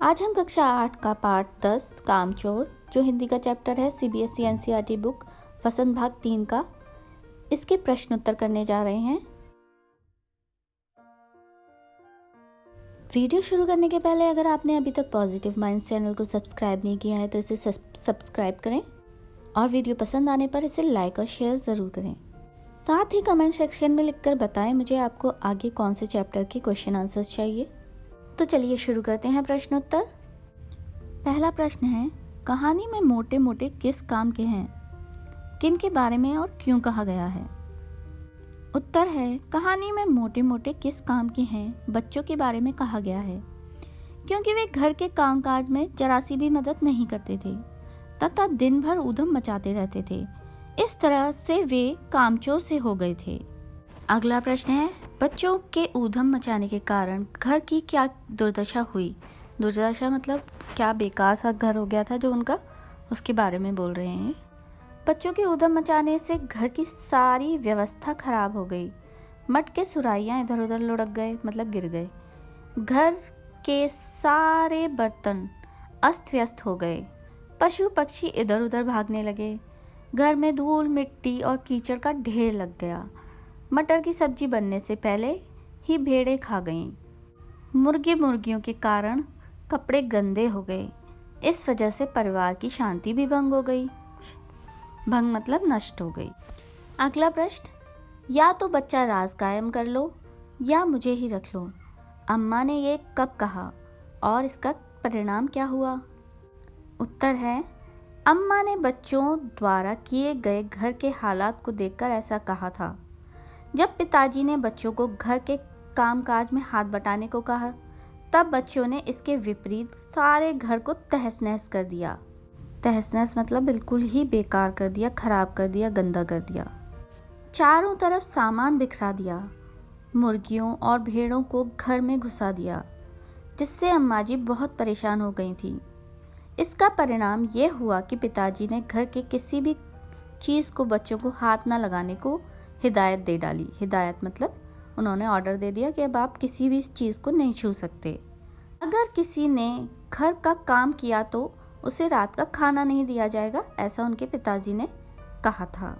आज हम कक्षा 8 का पाठ 10 कामचोर, जो हिंदी का चैप्टर है सीबीएसई एनसीईआरटी बुक वसंत भाग 3 का, इसके प्रश्न उत्तर करने जा रहे हैं। वीडियो शुरू करने के पहले अगर आपने अभी तक पॉजिटिव माइंड्स चैनल को सब्सक्राइब नहीं किया है तो इसे सब्सक्राइब करें और वीडियो पसंद आने पर इसे लाइक और शेयर ज़रूर करें। साथ ही कमेंट सेक्शन में लिखकर बताएं मुझे आपको आगे कौन से चैप्टर के क्वेश्चन आंसर्स चाहिए। तो चलिए शुरू करते हैं प्रश्नोत्तर। पहला प्रश्न है, कहानी में मोटे मोटे किस काम के हैं, किन के बारे में और क्यों कहा गया है। उत्तर है, कहानी में मोटे मोटे किस काम के हैं बच्चों के बारे में कहा गया है, क्योंकि वे घर के कामकाज में जरा सी भी मदद नहीं करते थे तथा दिन भर ऊधम मचाते रहते थे। इस तरह से वे कामचोर से हो गए थे। अगला प्रश्न है, बच्चों के ऊधम मचाने के कारण घर की क्या दुर्दशा हुई। दुर्दशा मतलब क्या बेकार सा घर हो गया था जो उनका, उसके बारे में बोल रहे हैं। बच्चों के ऊधम मचाने से घर की सारी व्यवस्था खराब हो गई। मटके सुराहियाँ इधर उधर लुढ़क गए, मतलब गिर गए। घर के सारे बर्तन अस्त व्यस्त हो गए। पशु पक्षी इधर उधर भागने लगे। घर में धूल मिट्टी और कीचड़ का ढेर लग गया। मटर की सब्जी बनने से पहले ही भेड़ें खा गईं। मुर्गियों के कारण कपड़े गंदे हो गए। इस वजह से परिवार की शांति भी भंग हो गई। भंग मतलब नष्ट हो गई। अगला प्रश्न, या तो बच्चा राज कायम कर लो या मुझे ही रख लो। अम्मा ने ये कब कहा और इसका परिणाम क्या हुआ। उत्तर है, अम्मा ने बच्चों द्वारा किए गए घर के हालात को देखकर ऐसा कहा था। जब पिताजी ने बच्चों को घर के कामकाज में हाथ बटाने को कहा, तब बच्चों ने इसके विपरीत सारे घर को तहस नहस कर दिया। तहस नहस मतलब बिल्कुल ही बेकार कर दिया, खराब कर दिया, गंदा कर दिया। चारों तरफ सामान बिखरा दिया। मुर्गियों और भेड़ों को घर में घुसा दिया, जिससे अम्मा जी बहुत परेशान हो गई थी। इसका परिणाम ये हुआ कि पिताजी ने घर के किसी भी चीज़ को बच्चों को हाथ न लगाने को हिदायत दे डाली। हिदायत मतलब उन्होंने ऑर्डर दे दिया कि अब आप किसी भी चीज़ को नहीं छू सकते। अगर किसी ने घर का काम किया तो उसे रात का खाना नहीं दिया जाएगा, ऐसा उनके पिताजी ने कहा था।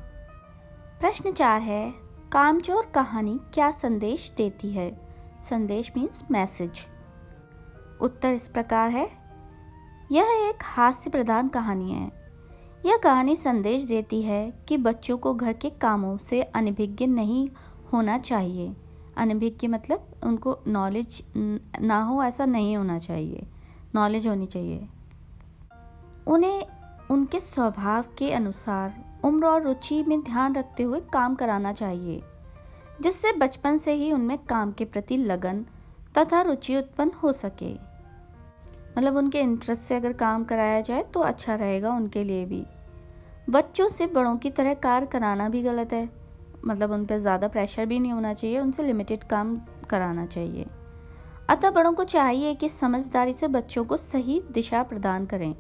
प्रश्न 4 है, कामचोर कहानी क्या संदेश देती है। संदेश मीन्स मैसेज। उत्तर इस प्रकार है, यह एक हास्य प्रधान कहानी है। यह कहानी संदेश देती है कि बच्चों को घर के कामों से अनभिज्ञ नहीं होना चाहिए। अनभिज्ञ मतलब उनको नॉलेज ना हो, ऐसा नहीं होना चाहिए, नॉलेज होनी चाहिए। उन्हें उनके स्वभाव के अनुसार उम्र और रुचि में ध्यान रखते हुए काम कराना चाहिए, जिससे बचपन से ही उनमें काम के प्रति लगन तथा रुचि उत्पन्न हो सके। मतलब उनके इंटरेस्ट से अगर काम कराया जाए तो अच्छा रहेगा उनके लिए भी। बच्चों से बड़ों की तरह कार्य कराना भी गलत है, मतलब उन पर ज़्यादा प्रेशर भी नहीं होना चाहिए, उनसे लिमिटेड काम कराना चाहिए। अतः बड़ों को चाहिए कि समझदारी से बच्चों को सही दिशा प्रदान करें।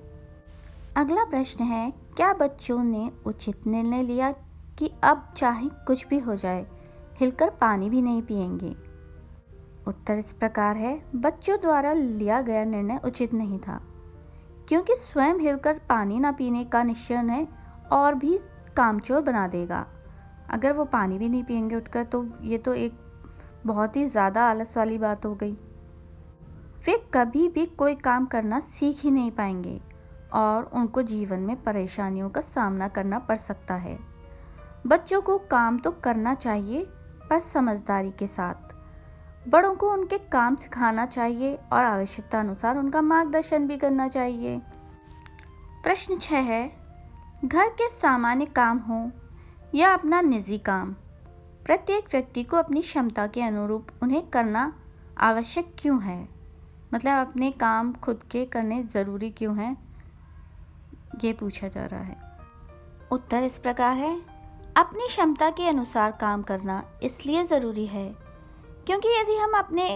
अगला प्रश्न है, क्या बच्चों ने उचित निर्णय लिया कि अब चाहे कुछ भी हो जाए हिलकर पानी भी नहीं पिएंगे। उत्तर इस प्रकार है, बच्चों द्वारा लिया गया निर्णय उचित नहीं था, क्योंकि स्वयं हिलकर पानी ना पीने का निश्चय उन्हें और भी कामचोर बना देगा। अगर वो पानी भी नहीं पिएंगे उठकर तो ये तो एक बहुत ही ज़्यादा आलस वाली बात हो गई। वे कभी भी कोई काम करना सीख ही नहीं पाएंगे और उनको जीवन में परेशानियों का सामना करना पड़ सकता है। बच्चों को काम तो करना चाहिए, पर समझदारी के साथ। बड़ों को उनके काम सिखाना चाहिए और आवश्यकता अनुसार उनका मार्गदर्शन भी करना चाहिए। प्रश्न 6 है, घर के सामान्य काम हो या अपना निजी काम, प्रत्येक व्यक्ति को अपनी क्षमता के अनुरूप उन्हें करना आवश्यक क्यों है। मतलब अपने काम खुद के करने ज़रूरी क्यों हैं, ये पूछा जा रहा है। उत्तर इस प्रकार है, अपनी क्षमता के अनुसार काम करना इसलिए ज़रूरी है क्योंकि यदि हम अपने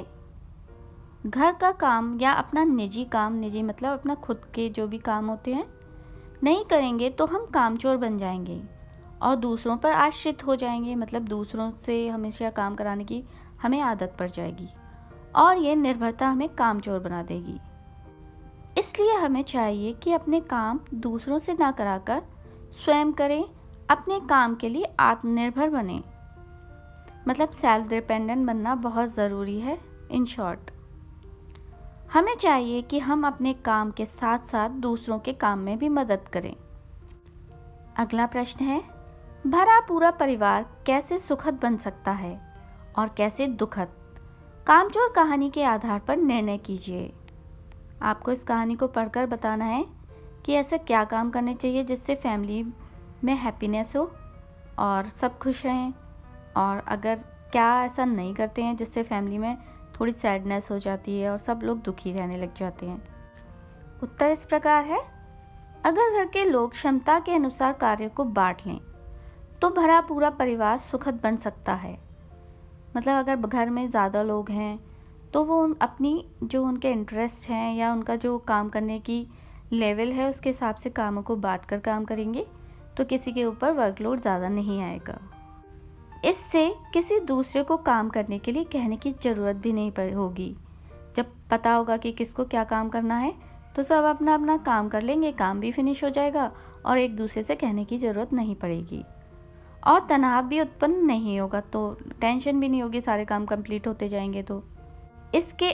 घर का काम या अपना निजी काम, निजी मतलब अपना खुद के जो भी काम होते हैं, नहीं करेंगे तो हम कामचोर बन जाएंगे और दूसरों पर आश्रित हो जाएंगे। मतलब दूसरों से हमेशा काम कराने की हमें आदत पड़ जाएगी और ये निर्भरता हमें कामचोर बना देगी। इसलिए हमें चाहिए कि अपने काम दूसरों से ना कराकर स्वयं करें, अपने काम के लिए आत्मनिर्भर बने। मतलब सेल्फ डिपेंडेंट बनना बहुत ज़रूरी है। इन शॉर्ट, हमें चाहिए कि हम अपने काम के साथ साथ दूसरों के काम में भी मदद करें। अगला प्रश्न है, भरा पूरा परिवार कैसे सुखद बन सकता है और कैसे दुखद? कामचोर कहानी के आधार पर निर्णय कीजिए। आपको इस कहानी को पढ़कर बताना है कि ऐसे क्या काम करने चाहिए जिससे फैमिली में हैप्पीनेस हो और सब खुश रहें, और अगर क्या ऐसा नहीं करते हैं जिससे फैमिली में थोड़ी सैडनेस हो जाती है और सब लोग दुखी रहने लग जाते हैं। उत्तर इस प्रकार है, अगर घर के लोग क्षमता के अनुसार कार्य को बांट लें तो भरा पूरा परिवार सुखद बन सकता है। मतलब अगर घर में ज़्यादा लोग हैं तो वो अपनी जो उनके इंटरेस्ट हैं या उनका जो काम करने की लेवल है उसके हिसाब से कामों को बांटकर काम करेंगे तो किसी के ऊपर वर्कलोड ज़्यादा नहीं आएगा। इससे किसी दूसरे को काम करने के लिए कहने की ज़रूरत भी नहीं होगी। जब पता होगा कि किसको क्या काम करना है तो सब अपना अपना काम कर लेंगे, काम भी फिनिश हो जाएगा और एक दूसरे से कहने की ज़रूरत नहीं पड़ेगी और तनाव भी उत्पन्न नहीं होगा, तो टेंशन भी नहीं होगी, सारे काम कंप्लीट होते जाएंगे। तो इसके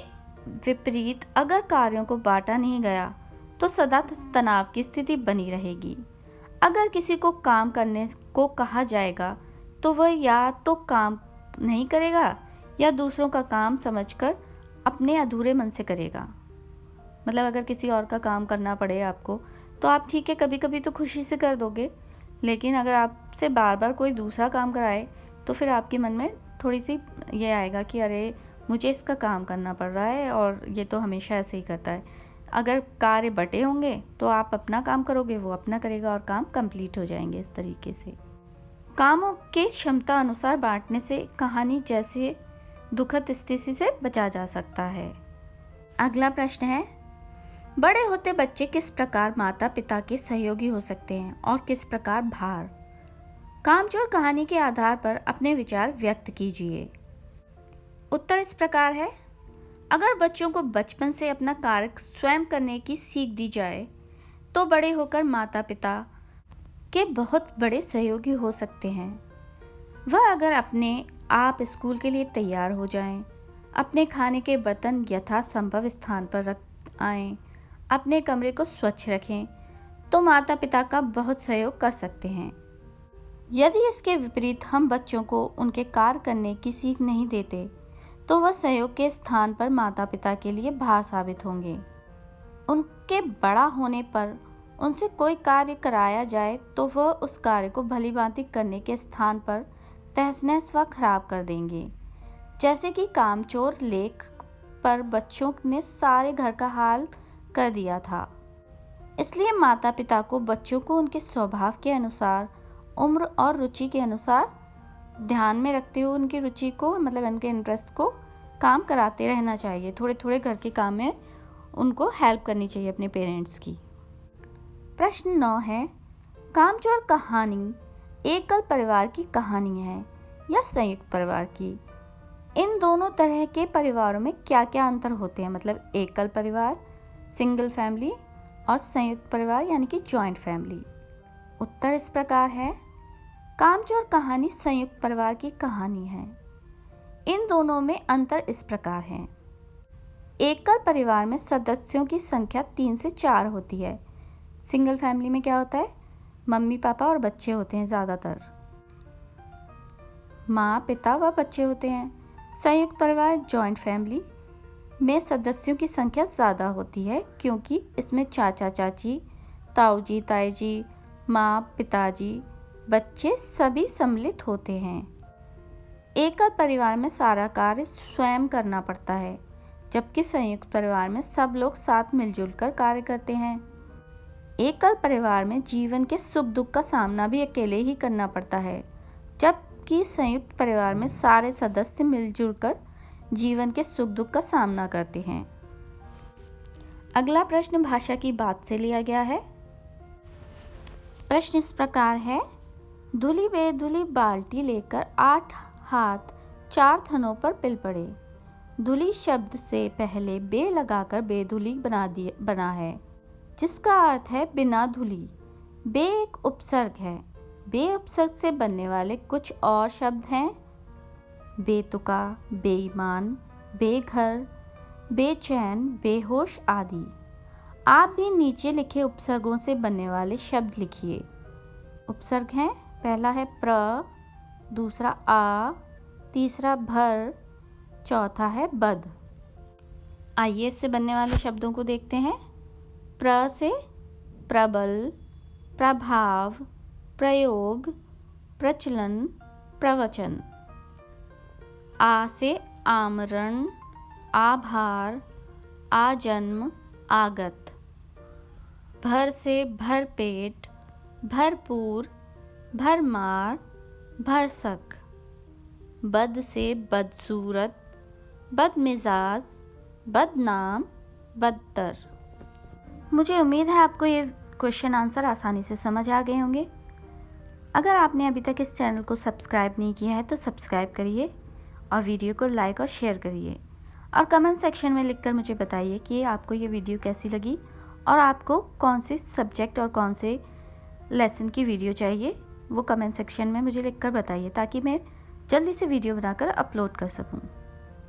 विपरीत अगर कार्यों को बांटा नहीं गया तो सदा तनाव की स्थिति बनी रहेगी। अगर किसी को काम करने को कहा जाएगा तो वह या तो काम नहीं करेगा या दूसरों का काम समझकर अपने अधूरे मन से करेगा। मतलब अगर किसी और का काम करना पड़े आपको तो आप ठीक है कभी कभी तो खुशी से कर दोगे, लेकिन अगर आपसे बार बार कोई दूसरा काम कराए तो फिर आपके मन में थोड़ी सी ये आएगा कि अरे मुझे इसका काम करना पड़ रहा है और ये तो हमेशा ऐसे ही करता है। अगर कार्य बटे होंगे तो आप अपना काम करोगे, वो अपना करेगा और काम कंप्लीट हो जाएंगे। इस तरीके से कामों के क्षमता अनुसार बांटने से कहानी जैसे दुखद स्थिति से बचा जा सकता है। अगला प्रश्न है, बड़े होते बच्चे किस प्रकार माता पिता के सहयोगी हो सकते हैं और किस प्रकार भार? कामचोर कहानी के आधार पर अपने विचार व्यक्त कीजिए। उत्तर इस प्रकार है, अगर बच्चों को बचपन से अपना कार्य स्वयं करने की सीख दी जाए तो बड़े होकर माता पिता के बहुत बड़े सहयोगी हो सकते हैं। वह अगर अपने आप स्कूल के लिए तैयार हो जाएं, अपने खाने के बर्तन यथासंभव स्थान पर रख आएं, अपने कमरे को स्वच्छ रखें तो माता पिता का बहुत सहयोग कर सकते हैं। यदि इसके विपरीत हम बच्चों को उनके कार्य करने की सीख नहीं देते तो वह सहयोग के स्थान पर माता पिता के लिए भार साबित होंगे। उनके बड़ा होने पर उनसे कोई कार्य कराया जाए तो वह उस कार्य को भलीभांति करने के स्थान पर तहस-नहस व खराब कर देंगे। जैसे कि कामचोर लेख पर बच्चों ने सारे घर का हाल कर दिया था। इसलिए माता पिता को बच्चों को उनके स्वभाव के अनुसार, उम्र और रुचि के अनुसार ध्यान में रखते हुए उनकी रुचि को, मतलब उनके इंटरेस्ट को काम कराते रहना चाहिए। थोड़े थोड़े घर के काम में उनको हेल्प करनी चाहिए अपने पेरेंट्स की। प्रश्न 9 है, कामचोर कहानी एकल परिवार की कहानी है या संयुक्त परिवार की? इन दोनों तरह के परिवारों में क्या क्या अंतर होते हैं? मतलब एकल परिवार, सिंगल फैमिली, और संयुक्त परिवार यानी कि जॉइंट फैमिली। उत्तर इस प्रकार है, कामचोर कहानी संयुक्त परिवार की कहानी है। इन दोनों में अंतर इस प्रकार है, एकल परिवार में सदस्यों की संख्या 3 से 4 होती है। सिंगल फैमिली में क्या होता है, मम्मी पापा और बच्चे होते हैं, ज़्यादातर माँ पिता व बच्चे होते हैं। संयुक्त परिवार जॉइंट फैमिली में सदस्यों की संख्या ज़्यादा होती है क्योंकि इसमें चाचा चाची, ताऊ जी ताई जी, माँ पिताजी, बच्चे सभी सम्मिलित होते हैं। एकल परिवार में सारा कार्य स्वयं करना पड़ता है, जबकि संयुक्त परिवार में सब लोग साथ मिलजुल कर कार्य करते हैं। एकल परिवार में जीवन के सुख दुख का सामना भी अकेले ही करना पड़ता है, जबकि संयुक्त परिवार में सारे सदस्य मिलजुल कर जीवन के सुख दुख का सामना करते हैं। अगला प्रश्न भाषा की बात से लिया गया है। प्रश्न इस प्रकार है, धुली बेधुली बाल्टी लेकर 8 हाथ 4 थनों पर पिल पड़े। धुली शब्द से पहले बे लगाकर बेधुली बना है, जिसका अर्थ है बिना धुली। बे एक उपसर्ग है। बे उपसर्ग से बनने वाले कुछ और शब्द हैं बेतुका, बेईमान, बेघर, बेचैन, बेहोश आदि। आप भी नीचे लिखे उपसर्गों से बनने वाले शब्द लिखिए। उपसर्ग हैं, पहला है प्र, दूसरा आ, तीसरा भर, चौथा है बद। आइए इससे बनने वाले शब्दों को देखते हैं। प्र से प्रबल, प्रभाव, प्रयोग, प्रचलन, प्रवचन। आ से आमरण, आभार, आजन्म, आगत। भर से भरपेट, भरपूर, भरमार, भरसक। बद से बदसूरत, बदमिजाज, बदनाम, बदतर। मुझे उम्मीद है आपको ये क्वेश्चन आंसर आसानी से समझ आ गए होंगे। अगर आपने अभी तक इस चैनल को सब्सक्राइब नहीं किया है तो सब्सक्राइब करिए और वीडियो को लाइक और शेयर करिए और कमेंट सेक्शन में लिखकर मुझे बताइए कि आपको ये वीडियो कैसी लगी और आपको कौन से सब्जेक्ट और कौन से लेसन की वीडियो चाहिए, वो कमेंट सेक्शन में मुझे लिखकर बताइए ताकि मैं जल्दी से वीडियो बनाकर अपलोड कर सकूं।